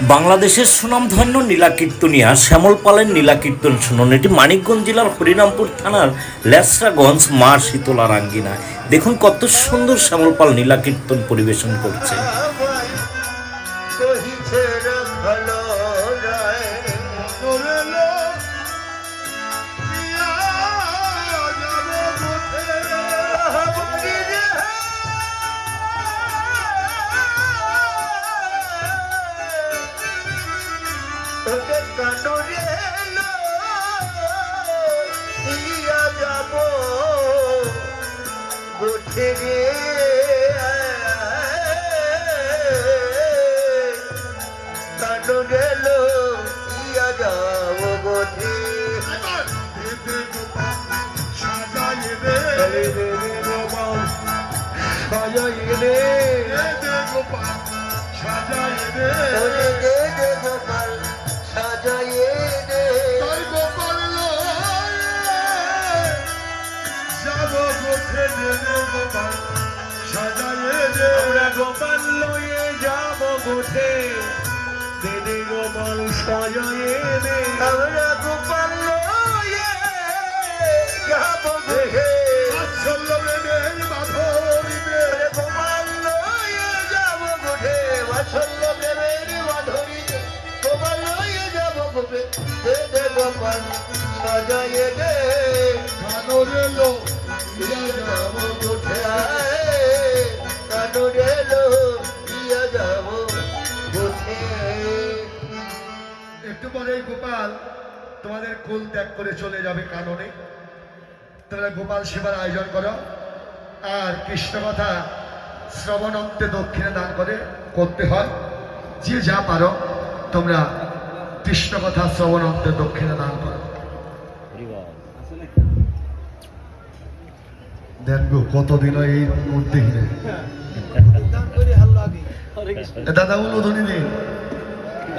বাংলাদেশের সুনামধন্য নীলাকীর্তনিয়া শ্যামল পালের নীলাকীর্তন শুনুন। এটি মানিকগঞ্জ জেলার হরিরামপুর থানার লেসরাগঞ্জ মা শীতলার আঙ্গিনায়। দেখুন কত সুন্দর শ্যামল পাল নীলাকীর্তন পরিবেশন করছে। গোপাল লয়ে যাব গোঠে দে গোপাল সাজায়ে দে আমরা গোপাল লয়ে যাব গোঠে বাৎসল্য প্রেমের মাধুরীতে গোপাল লয়ে যাব গোঠে বাৎসল্য প্রেমের মাধুরীতে গোপাল লয়ে যাব গোঠে দে গোপাল সাজায়ে দে কানরে লো দিয়া যাব গোঠে একটু পরে গোপাল তোমাদের কুল ত্যাগ করে চলে যাবে কাননে। তোমরা গোপাল সেবার আয়োজন করো আর কৃষ্ণ কথা শ্রবণন্তে দক্ষিণে দান করতে হয়। যে যা পারো তোমরা কৃষ্ণ কথা শ্রবণন্তে দক্ষিণে দান করো। দেন গো কতদিন এই মূর্তি হিরে দাদা উদ্বোধনী দিন।